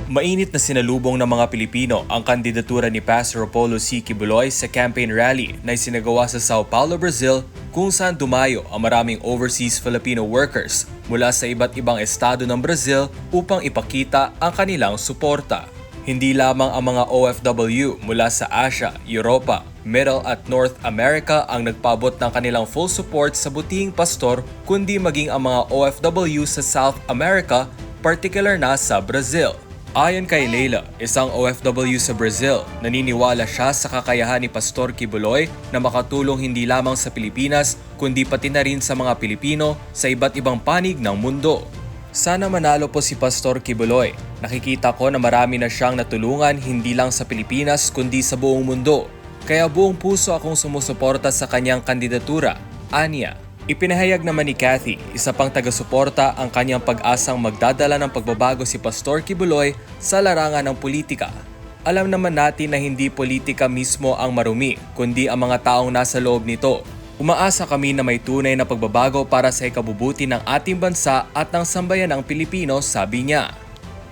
Mainit na sinalubong ng mga Pilipino ang kandidatura ni Pastor Apollo C. Quiboloy sa campaign rally na isinagawa sa Sao Paulo, Brazil, kung saan dumayo ang maraming overseas Filipino workers mula sa iba't ibang estado ng Brazil upang ipakita ang kanilang suporta. Hindi lamang ang mga OFW mula sa Asia, Europa, Middle at North America ang nagpaabot ng kanilang full support sa butihing pastor, kundi maging ang mga OFW sa South America, particular na sa Brazil. Ayon kay Leila, isang OFW sa Brazil, naniniwala siya sa kakayahan ni Pastor Quiboloy na makatulong hindi lamang sa Pilipinas kundi pati na rin sa mga Pilipino sa iba't ibang panig ng mundo. Sana manalo po si Pastor Quiboloy. Nakikita ko na marami na siyang natulungan hindi lang sa Pilipinas kundi sa buong mundo. Kaya buong puso akong sumusuporta sa kanyang kandidatura, anya. Ipinahayag naman ni Cathy, isa pang taga-suporta, ang kanyang pag-asang magdadala ng pagbabago si Pastor Quiboloy sa larangan ng politika. Alam naman natin na hindi politika mismo ang marumi, kundi ang mga taong nasa loob nito. Umaasa kami na may tunay na pagbabago para sa ikabubuti ng ating bansa at ng sambayanang Pilipino, sabi niya.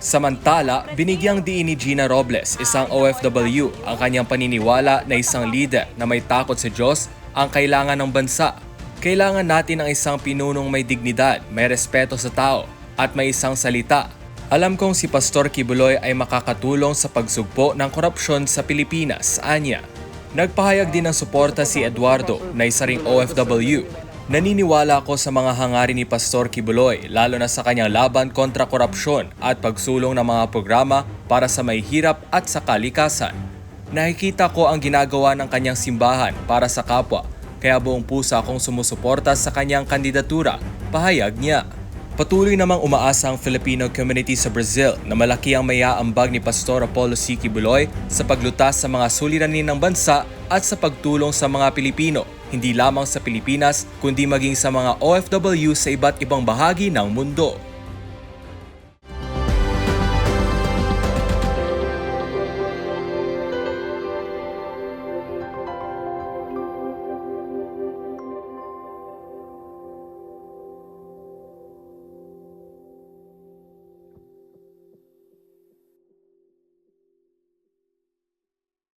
Samantala, binigyang diin ni Gina Robles, isang OFW, ang kanyang paniniwala na isang leader na may takot sa Diyos ang kailangan ng bansa. Kailangan natin ng isang pinunong may dignidad, may respeto sa tao, at may isang salita. Alam kong si Pastor Quiboloy ay makakatulong sa pagsugpo ng korupsyon sa Pilipinas, anya. Nagpahayag din ng suporta si Eduardo, na isa ring OFW. Naniniwala ako sa mga hangarin ni Pastor Quiboloy, lalo na sa kanyang laban kontra korupsyon at pagsulong ng mga programa para sa may hirap at sa kalikasan. Nakikita ko ang ginagawa ng kanyang simbahan para sa kapwa, kaya buong puso akong sumusuporta sa kanyang kandidatura, pahayag niya. Patuloy namang umaasa ang Filipino community sa Brazil na malaki ang maiaambag ni Pastor Apollo C. Quiboloy sa paglutas sa mga suliranin ng bansa at sa pagtulong sa mga Pilipino, hindi lamang sa Pilipinas kundi maging sa mga OFW sa iba't ibang bahagi ng mundo.